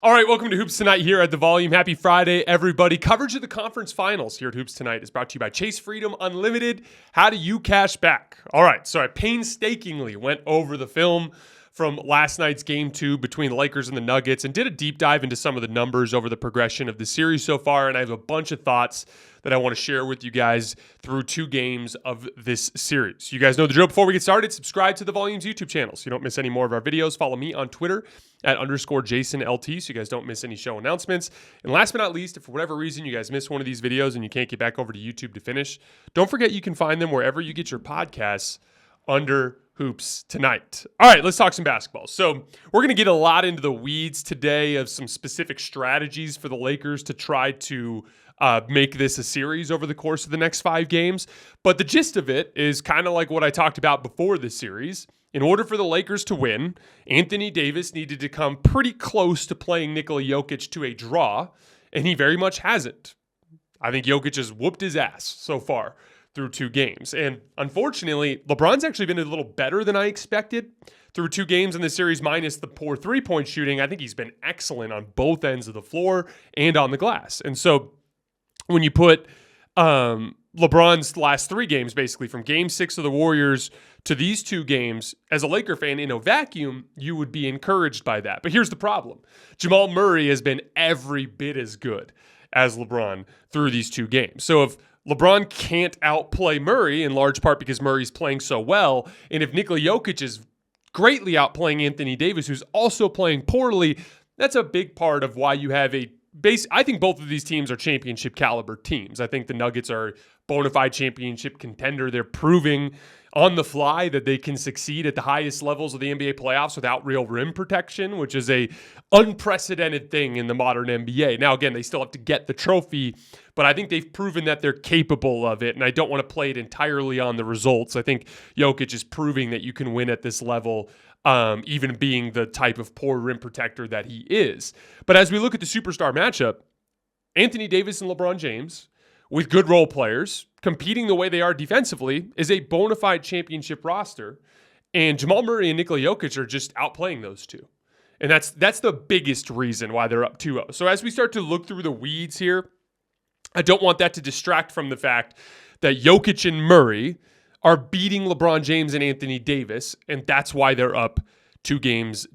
All right, welcome to Hoops Tonight here at The Volume. Happy Friday, everybody. Coverage of the conference finals here at Hoops Tonight is brought to you by Chase Freedom Unlimited. How do you cash back? All right, so I painstakingly went over the film from last night's Game 2 between the Lakers and the Nuggets and did a deep dive into some of the numbers over the progression of the series so far, and I have a bunch of thoughts that I want to share with you guys through 2 games of this series. You guys know the drill. Before we get started, subscribe to The Volume's YouTube channel so you don't miss any more of our videos. Follow me on Twitter at _JasonLT so you guys don't miss any show announcements. And last but not least, if for whatever reason you guys miss one of these videos and you can't get back over to YouTube to finish, don't forget you can find them wherever you get your podcasts under Hoops Tonight. All right, let's talk some basketball. So we're going to get a lot into the weeds today of some specific strategies for the Lakers to try to make this a series over the course of the next 5 games. But the gist of it is kind of like what I talked about before this series. In order for the Lakers to win, Anthony Davis needed to come pretty close to playing Nikola Jokic to a draw, and he very much hasn't. I think Jokic has whooped his ass so far through 2 games. And unfortunately, LeBron's actually been a little better than I expected through 2 games in the series, minus the poor 3-point shooting. I think he's been excellent on both ends of the floor and on the glass. And so when you put LeBron's last 3 games, basically from Game 6 of the Warriors to these 2 games, as a Laker fan in a vacuum, you would be encouraged by that. But here's the problem. Jamal Murray has been every bit as good as LeBron through these 2 games. So if LeBron can't outplay Murray, in large part because Murray's playing so well, and if Nikola Jokic is greatly outplaying Anthony Davis, who's also playing poorly, that's a big part of why you have a base. I think both of these teams are championship caliber teams. I think the Nuggets are bona fide championship contender. They're proving on the fly that they can succeed at the highest levels of the NBA playoffs without real rim protection, which is a unprecedented thing in the modern NBA. Now, again, they still have to get the trophy, but I think they've proven that they're capable of it, and I don't want to play it entirely on the results. I think Jokic is proving that you can win at this level, even being the type of poor rim protector that he is. But as we look at the superstar matchup, Anthony Davis and LeBron James, with good role players, competing the way they are defensively, is a bona fide championship roster. And Jamal Murray and Nikola Jokic are just outplaying those 2. And that's the biggest reason why they're up 2-0. So as we start to look through the weeds here, I don't want that to distract from the fact that Jokic and Murray are beating LeBron James and Anthony Davis, and that's why they're up 2-0.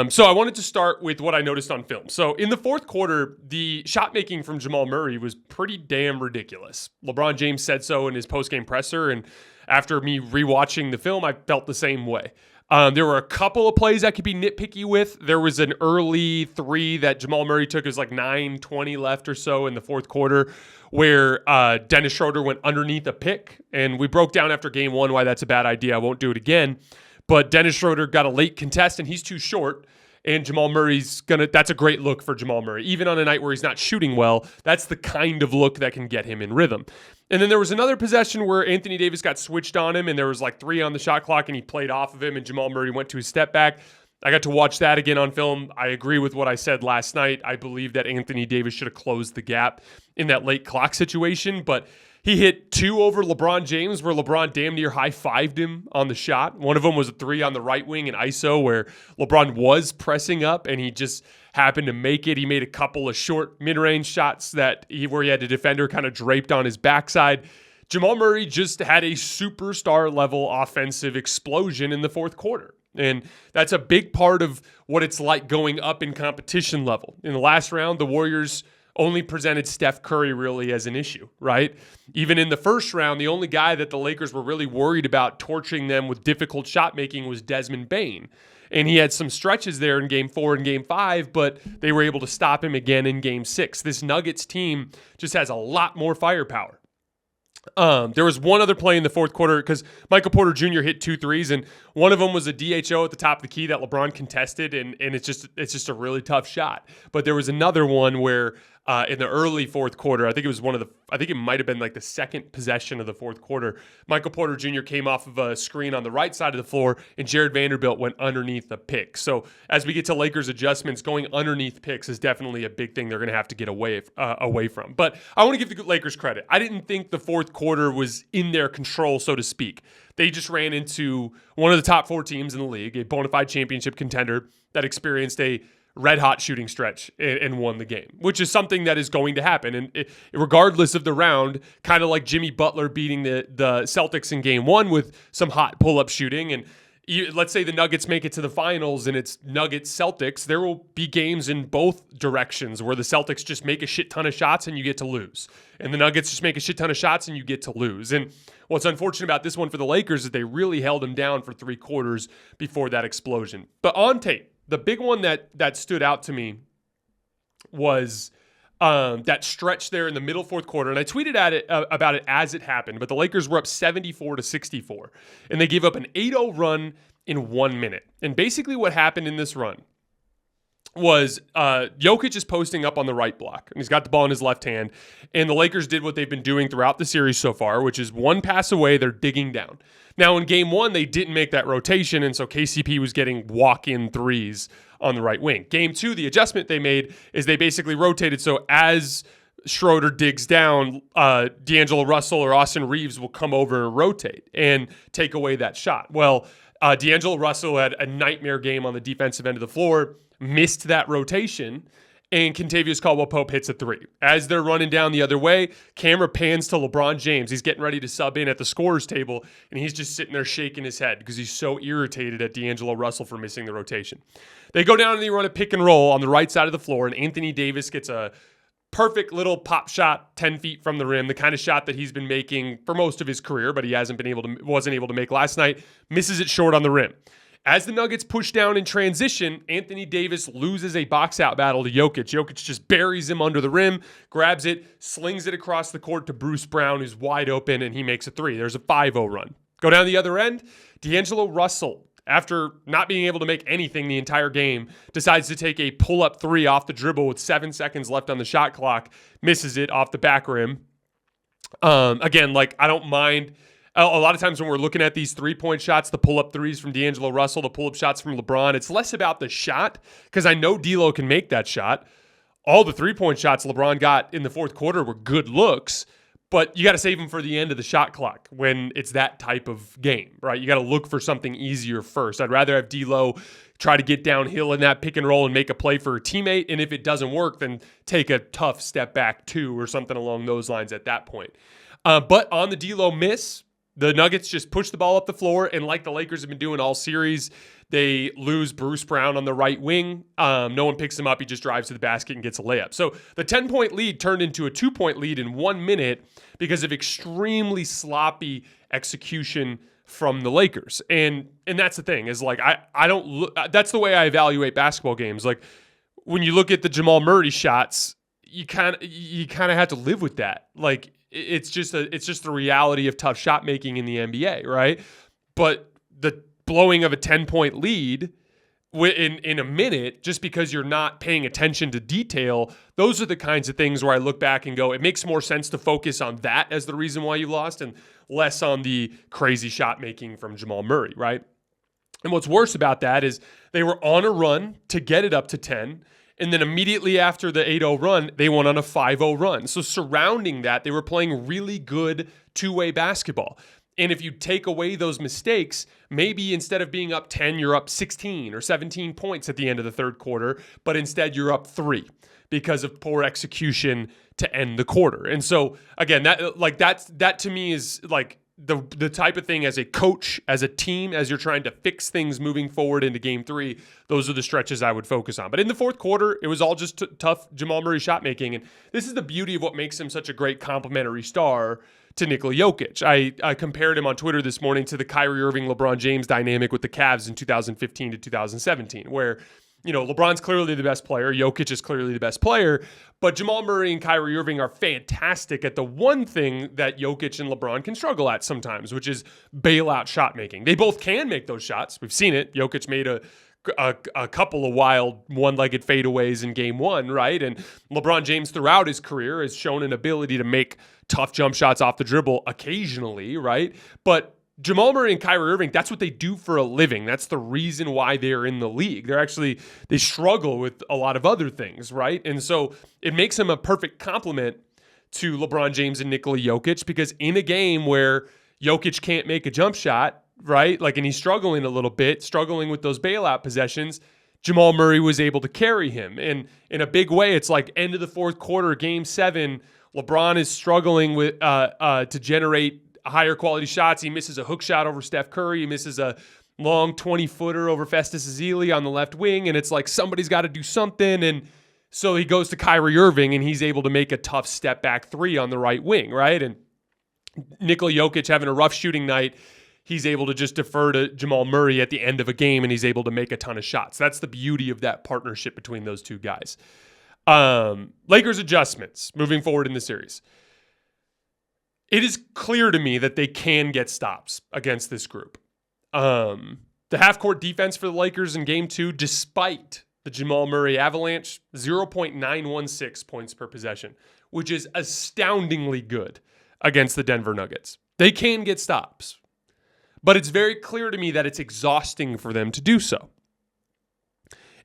So I wanted to start with what I noticed on film. So in the fourth quarter, the shot making from Jamal Murray was pretty damn ridiculous. LeBron James said so in his post-game presser, and after me rewatching the film, I felt the same way. There were a couple of plays I could be nitpicky with. There was an early 3 that Jamal Murray took. It was like 9:20 left or so in the fourth quarter where Dennis Schroeder went underneath a pick, and we broke down after game 1 why that's a bad idea. I won't do it again. But Dennis Schroeder got a late contest, and he's too short. And Jamal Murray's that's a great look for Jamal Murray. Even on a night where he's not shooting well, that's the kind of look that can get him in rhythm. And then there was another possession where Anthony Davis got switched on him, and there was like 3 on the shot clock, and he played off of him, and Jamal Murray went to his step back. I got to watch that again on film. I agree with what I said last night. I believe that Anthony Davis should have closed the gap in that late clock situation, but he hit 2 over LeBron James where LeBron damn near high-fived him on the shot. One of them was a 3 on the right wing in ISO where LeBron was pressing up and he just happened to make it. He made a couple of short mid-range shots where he had a defender kind of draped on his backside. Jamal Murray just had a superstar-level offensive explosion in the fourth quarter. And that's a big part of what it's like going up in competition level. In the last round, the Warriors only presented Steph Curry really as an issue, right? Even in the first round, the only guy that the Lakers were really worried about torching them with difficult shot making was Desmond Bane. And he had some stretches there in Game 4 and Game 5, but they were able to stop him again in Game 6. This Nuggets team just has a lot more firepower. There was one other play in the fourth quarter because Michael Porter Jr. hit 2 threes, and one of them was a DHO at the top of the key that LeBron contested, and it's just a really tough shot. But there was another one where in the early fourth quarter, I think it might have been like the second possession of the fourth quarter, Michael Porter Jr. came off of a screen on the right side of the floor, and Jared Vanderbilt went underneath the pick. So as we get to Lakers adjustments, going underneath picks is definitely a big thing they're going to have to get away from. But I want to give the Lakers credit. I didn't think the fourth quarter was in their control, so to speak. They just ran into one of the top 4 teams in the league, a bona fide championship contender that experienced a red hot shooting stretch and won the game, which is something that is going to happen. And regardless of the round, kind of like Jimmy Butler beating the Celtics in game one with some hot pull-up shooting. And let's say the Nuggets make it to the finals and it's Nuggets-Celtics, there will be games in both directions where the Celtics just make a shit ton of shots and you get to lose. And the Nuggets just make a shit ton of shots and you get to lose. And what's unfortunate about this one for the Lakers is they really held them down for 3 quarters before that explosion. But on tape, the big one that stood out to me was that stretch there in the middle fourth quarter. And I tweeted about it as it happened, but the Lakers were up 74-64. And they gave up an 8-0 run in 1 minute. And basically what happened in this run was Jokic is posting up on the right block, and he's got the ball in his left hand, and the Lakers did what they've been doing throughout the series so far, which is one pass away, they're digging down. Now, in game one, they didn't make that rotation, and so KCP was getting walk-in threes on the right wing. Game two, the adjustment they made is they basically rotated, so as Schroeder digs down, D'Angelo Russell or Austin Reeves will come over and rotate and take away that shot. Well, D'Angelo Russell had a nightmare game on the defensive end of the floor, missed that rotation, and Kentavious Caldwell-Pope hits a 3. As they're running down the other way, camera pans to LeBron James. He's getting ready to sub in at the scorer's table, and he's just sitting there shaking his head because he's so irritated at D'Angelo Russell for missing the rotation. They go down and they run a pick and roll on the right side of the floor, and Anthony Davis gets a perfect little pop shot 10 feet from the rim, the kind of shot that he's been making for most of his career, but he wasn't able to make last night, misses it short on the rim. As the Nuggets push down in transition, Anthony Davis loses a box-out battle to Jokic. Jokic just buries him under the rim, grabs it, slings it across the court to Bruce Brown, who's wide open, and he makes a 3. There's a 5-0 run. Go down the other end, D'Angelo Russell, after not being able to make anything the entire game, decides to take a pull-up 3 off the dribble with 7 seconds left on the shot clock, misses it off the back rim. Again, I don't mind. A lot of times when we're looking at these 3-point shots, the pull-up threes from D'Angelo Russell, the pull-up shots from LeBron, it's less about the shot because I know D'Lo can make that shot. All the 3-point shots LeBron got in the fourth quarter were good looks, but you got to save them for the end of the shot clock when it's that type of game, right? You got to look for something easier first. I'd rather have D'Lo try to get downhill in that pick and roll and make a play for a teammate, and if it doesn't work, then take a tough step back 2 or something along those lines at that point. But on the D'Lo miss, the Nuggets just push the ball up the floor, and like the Lakers have been doing all series, they lose Bruce Brown on the right wing. No one picks him up. He just drives to the basket and gets a layup. So the 10-point lead turned into a 2-point lead in 1 minute because of extremely sloppy execution from the Lakers. And that's the thing is I don't look. That's the way I evaluate basketball games. Like when you look at the Jamal Murray shots, you kind of have to live with that. It's just the reality of tough shot making in the NBA, right? But the blowing of a 10-point lead in a minute, just because you're not paying attention to detail, those are the kinds of things where I look back and go, it makes more sense to focus on that as the reason why you lost and less on the crazy shot making from Jamal Murray, right? And what's worse about that is they were on a run to get it up to 10. And then immediately after the 8-0 run, they went on a 5-0 run. So surrounding that, they were playing really good two-way basketball. And if you take away those mistakes, maybe instead of being up 10, you're up 16 or 17 points at the end of the third quarter, but instead you're up 3 because of poor execution to end the quarter. And so again, that to me is the type of thing as a coach, as a team, as you're trying to fix things moving forward into game 3, those are the stretches I would focus on. But in the fourth quarter, it was all just tough Jamal Murray shot making. And this is the beauty of what makes him such a great complementary star to Nikola Jokic. I compared him on Twitter this morning to the Kyrie Irving, LeBron James dynamic with the Cavs in 2015 to 2017, where LeBron's clearly the best player. Jokic is clearly the best player. But Jamal Murray and Kyrie Irving are fantastic at the one thing that Jokic and LeBron can struggle at sometimes, which is bailout shot making. They both can make those shots. We've seen it. Jokic made a couple of wild one-legged fadeaways in game 1, right? And LeBron James throughout his career has shown an ability to make tough jump shots off the dribble occasionally, right? But Jamal Murray and Kyrie Irving, that's what they do for a living. That's the reason why they're in the league. They struggle with a lot of other things, right? And so it makes them a perfect complement to LeBron James and Nikola Jokic, because in a game where Jokic can't make a jump shot, right? And he's struggling a little bit, struggling with those bailout possessions, Jamal Murray was able to carry him. And in a big way, it's like end of the fourth quarter, game 7, LeBron is struggling with to generate higher quality shots. He misses a hook shot over Steph Curry. He misses a long 20-footer over Festus Ezeli on the left wing. And it's like somebody's got to do something. And so he goes to Kyrie Irving, and he's able to make a tough step back 3 on the right wing, right? And Nikola Jokic having a rough shooting night, he's able to just defer to Jamal Murray at the end of a game, and he's able to make a ton of shots. That's the beauty of that partnership between those two guys. Lakers adjustments moving forward in the series. It is clear to me that they can get stops against this group. The half-court defense for the Lakers in Game 2, despite the Jamal Murray avalanche, 0.916 points per possession, which is astoundingly good against the Denver Nuggets. They can get stops, but it's very clear to me that it's exhausting for them to do so.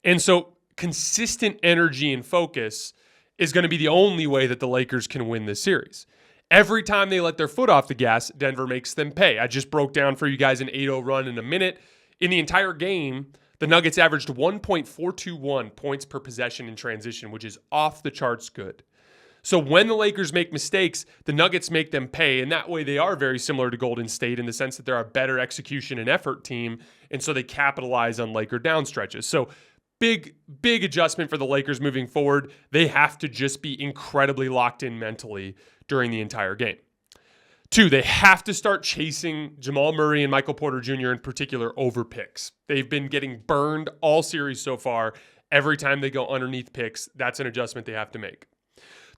And so consistent energy and focus is going to be the only way that the Lakers can win this series. Every time they let their foot off the gas, Denver makes them pay. I just broke down for you guys an 8-0 run in a minute. In the entire game, the Nuggets averaged 1.421 points per possession in transition, which is off the charts good. So when the Lakers make mistakes, the Nuggets make them pay, and that way they are very similar to Golden State in the sense that they're a better execution and effort team, and so they capitalize on Laker down stretches. So big adjustment for the Lakers moving forward. They have to just be incredibly locked in mentally during the entire game. 2, they have to start chasing Jamal Murray and Michael Porter Jr. in particular over picks. They've been getting burned all series so far. Every time they go underneath picks, that's an adjustment they have to make.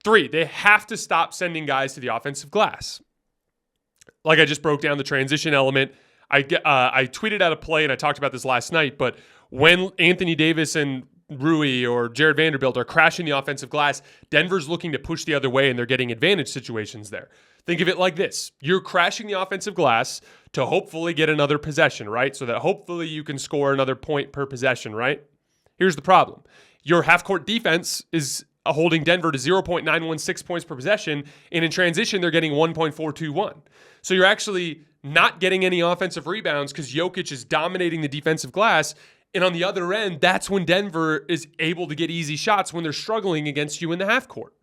3, they have to stop sending guys to the offensive glass. Like I just broke down the transition element. I tweeted out a play, and I talked about this last night, but when Anthony Davis and Rui or Jared Vanderbilt are crashing the offensive glass, Denver's looking to push the other way, and they're getting advantage situations there. Think of it like this. You're crashing the offensive glass to hopefully get another possession, right? So that hopefully you can score another point per possession, right? Here's the problem. Your half-court defense is holding Denver to 0.916 points per possession, and in transition, they're getting 1.421. So you're actually not getting any offensive rebounds because Jokic is dominating the defensive glass, and on the other end, that's when Denver is able to get easy shots when they're struggling against you in the half court.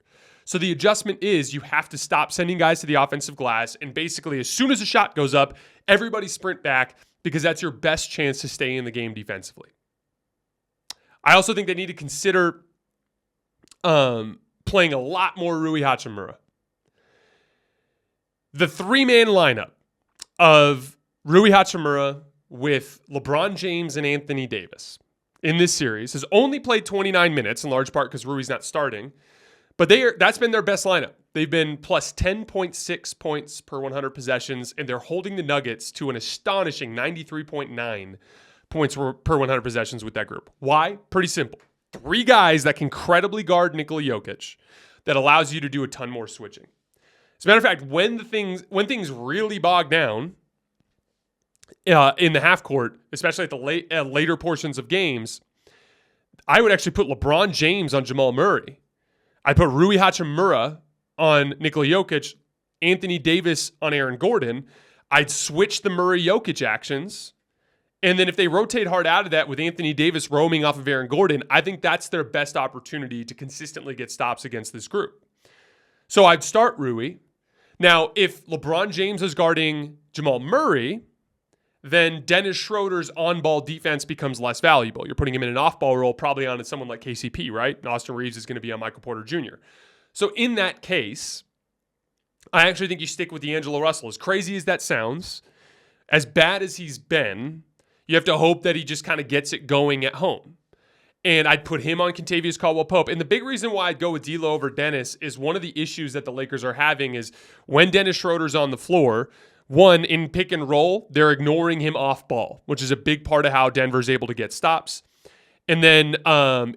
So the adjustment is you have to stop sending guys to the offensive glass, and basically as soon as a shot goes up, everybody sprint back because that's your best chance to stay in the game defensively. I also think they need to consider playing a lot more Rui Hachimura. The 3-man lineup of Rui Hachimura with LeBron James and Anthony Davis in this series has only played 29 minutes, in large part because Rui's not starting, but that's been their best lineup. They've been plus 10.6 points per 100 possessions, and they're holding the Nuggets to an astonishing 93.9 points per 100 possessions with that group. Why? Pretty simple. 3 guys that can credibly guard Nikola Jokic that allows you to do a ton more switching. As a matter of fact, when things really bog down in the half court, especially at the later portions of games, I would actually put LeBron James on Jamal Murray. I'd put Rui Hachimura on Nikola Jokic, Anthony Davis on Aaron Gordon. I'd switch the Murray-Jokic actions. And then if they rotate hard out of that with Anthony Davis roaming off of Aaron Gordon, I think that's their best opportunity to consistently get stops against this group. So I'd start Rui. Now, if LeBron James is guarding Jamal Murray, then Dennis Schroeder's on-ball defense becomes less valuable. You're putting him in an off-ball role, probably on someone like KCP, right? And Austin Reeves is going to be on Michael Porter Jr. So in that case, I actually think you stick with D'Angelo Russell. As crazy as that sounds, as bad as he's been, you have to hope that he just kind of gets it going at home. And I'd put him on Kentavious Caldwell-Pope. And the big reason why I'd go with D'Lo over Dennis is one of the issues that the Lakers are having is when Dennis Schroeder's on the floor, one, in pick and roll, they're ignoring him off ball, which is a big part of how Denver's able to get stops. And then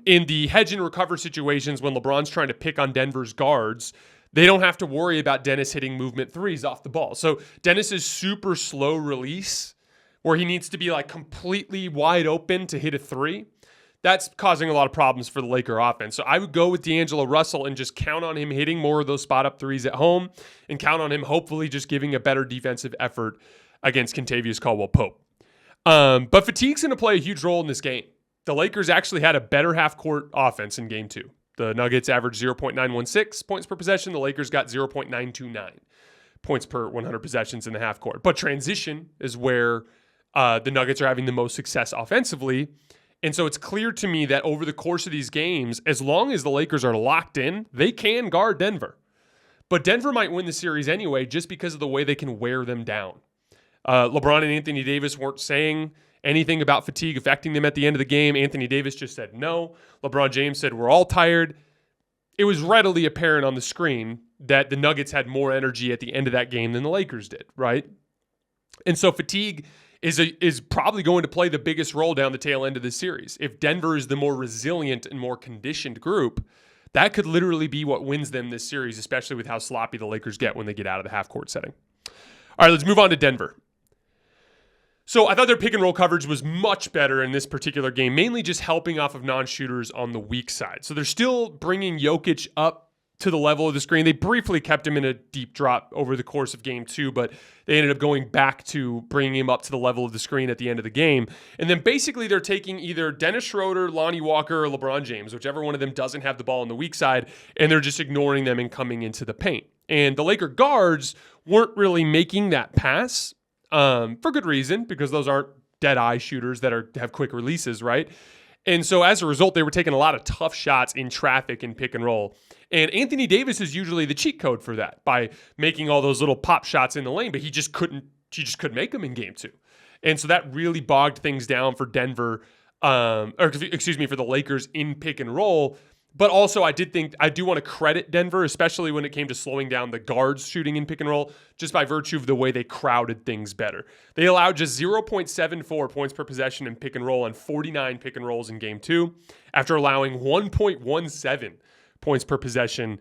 in the hedge and recover situations when LeBron's trying to pick on Denver's guards, they don't have to worry about Dennis hitting movement threes off the ball. So Dennis is super slow release where he needs to be like completely wide open to hit a 3. That's causing a lot of problems for the Laker offense. So I would go with D'Angelo Russell and just count on him hitting more of those spot-up 3s at home and count on him hopefully just giving a better defensive effort against Kentavious Caldwell-Pope. But fatigue's going to play a huge role in this game. the Lakers actually had a better half-court offense in Game 2. The Nuggets averaged 0.916 points per possession. The Lakers got 0.929 points per 100 possessions in the half court. But transition is where the Nuggets are having the most success offensively. And so it's clear to me that over the course of these games, as long as the Lakers are locked in, they can guard Denver. But Denver might win the series anyway just because of the way they can wear them down. LeBron and Anthony Davis weren't saying anything about fatigue affecting them at the end of the game. Anthony Davis just said no. LeBron James said, we're all tired. It was readily apparent on the screen that the Nuggets had more energy at the end of that game than the Lakers did, right? And so fatigue is probably going to play the biggest role down the tail end of this series. If Denver is the more resilient and more conditioned group, that could literally be what wins them this series, especially with how sloppy the Lakers get when they get out of the half-court setting. All right, let's move on to Denver. So I thought their pick and roll coverage was much better in this particular game, mainly just helping off of non-shooters on the weak side. So they're still bringing Jokic up to the level of the screen. They briefly kept him in a deep drop over the course of Game 2, but they ended up going back to bringing him up to the level of the screen at the end of the game. And then basically they're taking either Dennis Schroeder, Lonnie Walker, or LeBron James, whichever one of them doesn't have the ball on the weak side, and they're just ignoring them and coming into the paint. And the Laker guards weren't really making that pass. For good reason, because those aren't dead-eye shooters that have quick releases, right? And so as a result, they were taking a lot of tough shots in traffic and pick and roll. And Anthony Davis is usually the cheat code for that by making all those little pop shots in the lane, but he just couldn't make them in Game 2. And so that really bogged things down for Denver, for the Lakers in pick and roll. But also, I do want to credit Denver, especially when it came to slowing down the guards shooting in pick and roll, just by virtue of the way they crowded things better. They allowed just 0.74 points per possession in pick and roll on 49 pick and rolls in Game 2, after allowing 1.17 points per possession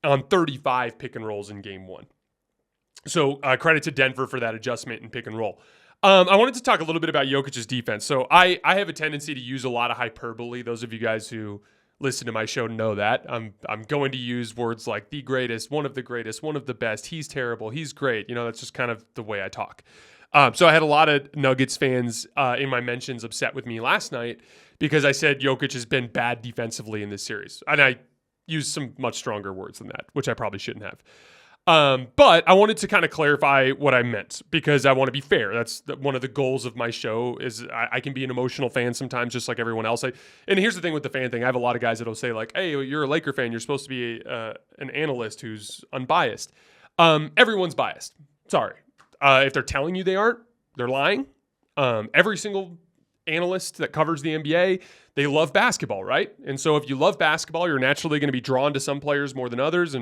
on 35 pick and rolls in Game 1. So credit to Denver for that adjustment in pick and roll. I wanted to talk a little bit about Jokic's defense. So I have a tendency to use a lot of hyperbole. Those of you guys who listen to my show know that. I'm going to use words like the greatest, one of the best, he's terrible, he's great. That's just kind of the way I talk. So I had a lot of Nuggets fans in my mentions upset with me last night because I said Jokic has been bad defensively in this series. And I used some much stronger words than that, which I probably shouldn't have. But I wanted to kind of clarify what I meant because I want to be fair. That's one of the goals of my show is I can be an emotional fan sometimes, just like everyone else. And here's the thing with the fan thing. I have a lot of guys that'll say like, hey, you're a Laker fan. You're supposed to be an analyst who's unbiased. Everyone's biased. Sorry. If they're telling you they aren't, they're lying. Every single analyst that covers the NBA, they love basketball, right? And so if you love basketball, you're naturally going to be drawn to some players more than others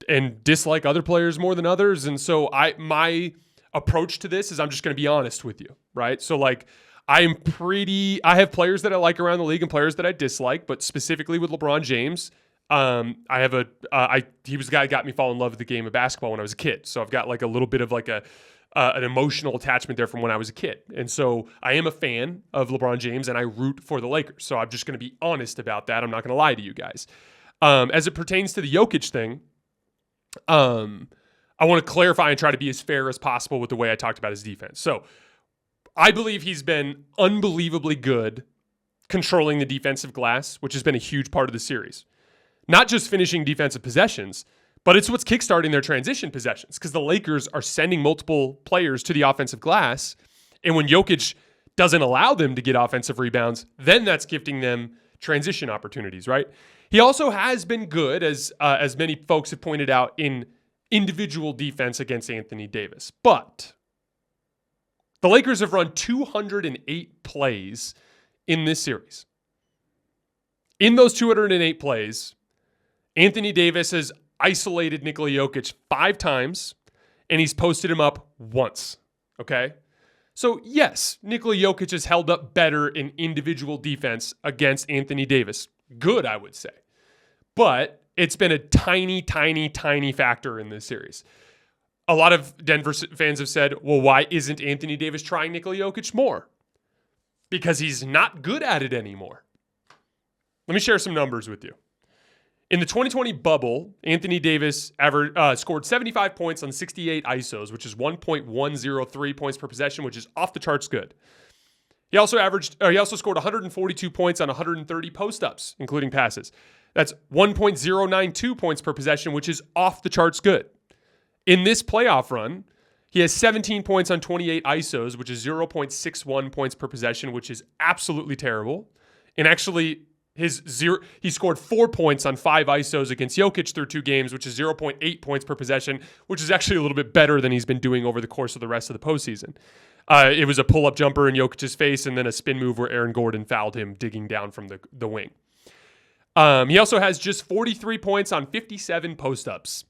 and dislike other players more than others. And so my approach to this is I'm just going to be honest with you, right? So like I have players that I like around the league and players that I dislike, but specifically with LeBron James, he was the guy that got me fall in love with the game of basketball when I was a kid. So I've got like a little bit of like an emotional attachment there from when I was a kid. And so I am a fan of LeBron James and I root for the Lakers. So I'm just going to be honest about that. I'm not going to lie to you guys. As it pertains to the Jokic thing, I want to clarify and try to be as fair as possible with the way I talked about his defense. So I believe he's been unbelievably good controlling the defensive glass, which has been a huge part of the series. Not just finishing defensive possessions, but it's what's kickstarting their transition possessions because the Lakers are sending multiple players to the offensive glass. And when Jokic doesn't allow them to get offensive rebounds, then that's gifting them transition opportunities, right? He also has been good, as many folks have pointed out, in individual defense against Anthony Davis. But the Lakers have run 208 plays in this series. In those 208 plays, Anthony Davis has isolated Nikola Jokic 5 times, and he's posted him up once, okay? So yes, Nikola Jokic has held up better in individual defense against Anthony Davis. Good, I would say. But it's been a tiny, tiny, tiny factor in this series. A lot of Denver fans have said, well, why isn't Anthony Davis trying Nikola Jokic more? Because he's not good at it anymore. Let me share some numbers with you. In the 2020 bubble, Anthony Davis scored 75 points on 68 ISOs, which is 1.103 points per possession, which is off the charts good. He also scored 142 points on 130 post-ups, including passes. That's 1.092 points per possession, which is off the charts good. In this playoff run, he has 17 points on 28 ISOs, which is 0.61 points per possession, which is absolutely terrible. And actually, he scored 4 points on 5 ISOs against Jokic through 2 games, which is 0.8 points per possession, which is actually a little bit better than he's been doing over the course of the rest of the postseason. It was a pull-up jumper in Jokic's face and then a spin move where Aaron Gordon fouled him digging down from the wing. He also has just 43 points on 57 post-ups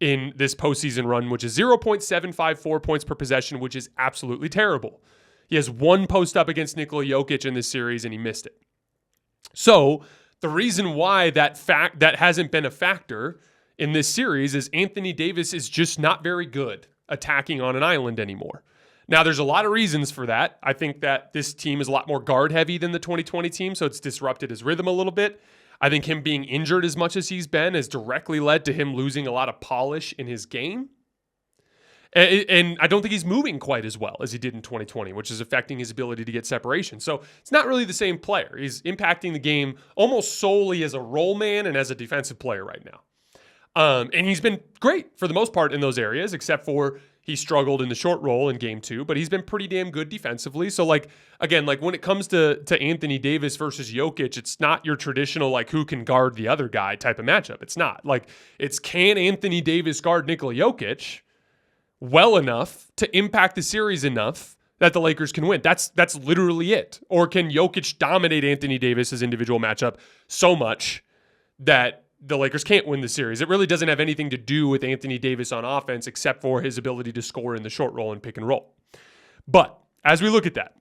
in this postseason run, which is 0.754 points per possession, which is absolutely terrible. He has 1 post-up against Nikola Jokic in this series, and he missed it. So the reason why that hasn't been a factor in this series is Anthony Davis is just not very good attacking on an island anymore. Now, there's a lot of reasons for that. I think that this team is a lot more guard heavy than the 2020 team, so it's disrupted his rhythm a little bit. I think him being injured as much as he's been has directly led to him losing a lot of polish in his game. And I don't think he's moving quite as well as he did in 2020, which is affecting his ability to get separation. So it's not really the same player. He's impacting the game almost solely as a role man and as a defensive player right now. And he's been great for the most part in those areas, except for he struggled in the short roll in game 2, but he's been pretty damn good defensively. So again, when it comes to Anthony Davis versus Jokic, it's not your traditional, who can guard the other guy type of matchup. It's not. It's can Anthony Davis guard Nikola Jokic well enough to impact the series enough that the Lakers can win. That's literally it. Or can Jokic dominate Anthony Davis's individual matchup so much that the Lakers can't win the series? It really doesn't have anything to do with Anthony Davis on offense except for his ability to score in the short roll and pick and roll. But as we look at that,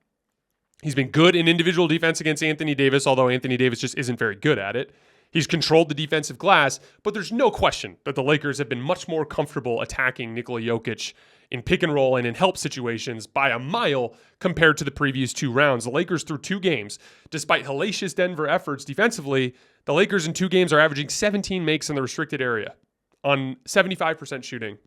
he's been good in individual defense against Anthony Davis, although Anthony Davis just isn't very good at it. He's controlled the defensive glass, but there's no question that the Lakers have been much more comfortable attacking Nikola Jokic in pick and roll and in help situations by a mile compared to the previous 2 rounds. The Lakers through 2 games, despite hellacious Denver efforts defensively, the Lakers in 2 games are averaging 17 makes in the restricted area on 75% shooting.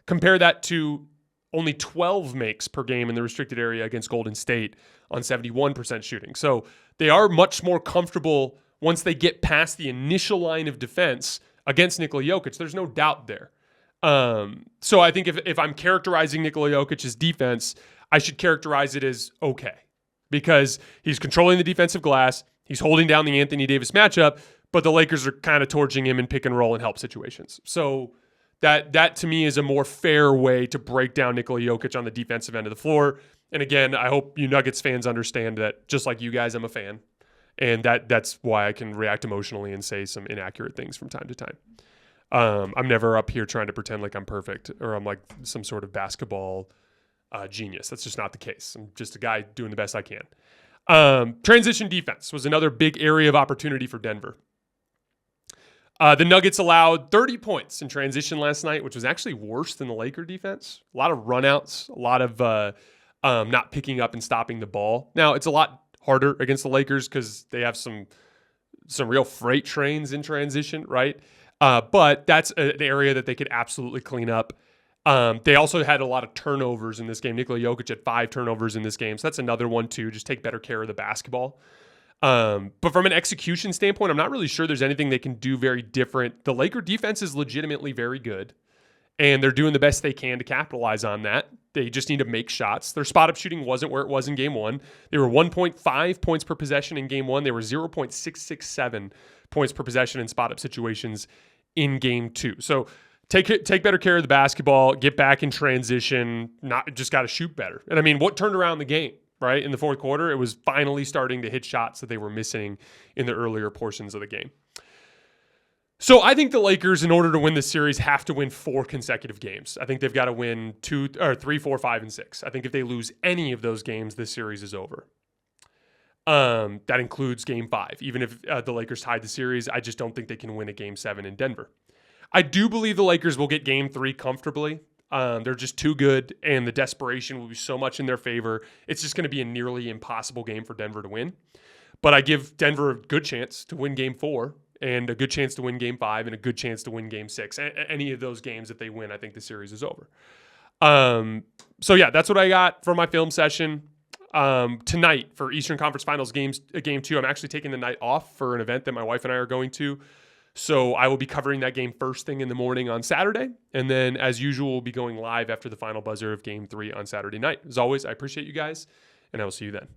Compare that to only 12 makes per game in the restricted area against Golden State on 71% shooting. So they are much more comfortable once they get past the initial line of defense against Nikola Jokic. There's no doubt there. So I think if I'm characterizing Nikola Jokic's defense, I should characterize it as okay, because he's controlling the defensive glass, he's holding down the Anthony Davis matchup, but the Lakers are kind of torching him in pick and roll and help situations. So that to me is a more fair way to break down Nikola Jokic on the defensive end of the floor. And again, I hope you Nuggets fans understand that just like you guys, I'm a fan. And that's why I can react emotionally and say some inaccurate things from time to time. I'm never up here trying to pretend like I'm perfect or I'm like some sort of basketball genius. That's just not the case. I'm just a guy doing the best I can. Transition defense was another big area of opportunity for Denver. The Nuggets allowed 30 points in transition last night, which was actually worse than the Laker defense. A lot of runouts, a lot of not picking up and stopping the ball. Now, it's a lot harder against the Lakers because they have some real freight trains in transition, right? But that's an area that they could absolutely clean up. They also had a lot of turnovers in this game. Nikola Jokic had 5 turnovers in this game, so that's another one too. Just take better care of the basketball. But from an execution standpoint, I'm not really sure there's anything they can do very different. The Laker defense is legitimately very good, and they're doing the best they can to capitalize on that. They just need to make shots. Their spot-up shooting wasn't where it was in Game 1. They were 1.5 points per possession in Game 1. They were 0.667 points per possession in spot-up situations in Game 2. So take better care of the basketball, get back in transition, just got to shoot better. And I mean, what turned around the game, right? In the fourth quarter, it was finally starting to hit shots that they were missing in the earlier portions of the game. So I think the Lakers, in order to win this series, have to win 4 consecutive games. I think they've got to win 3, 4, 5, and 6. I think if they lose any of those games, this series is over. That includes Game 5. Even if the Lakers tied the series, I just don't think they can win a Game 7 in Denver. I do believe the Lakers will get Game 3 comfortably. They're just too good, and the desperation will be so much in their favor. It's just going to be a nearly impossible game for Denver to win. But I give Denver a good chance to win Game 4. And a good chance to win Game 5 and a good chance to win Game 6. Any of those games that they win, I think the series is over. So yeah, that's what I got for my film session. tonight for Eastern Conference Finals game 2. I'm actually taking the night off for an event that my wife and I are going to. So I will be covering that game first thing in the morning on Saturday. And then, as usual, we'll be going live after the final buzzer of game 3 on Saturday night. As always, I appreciate you guys, and I will see you then.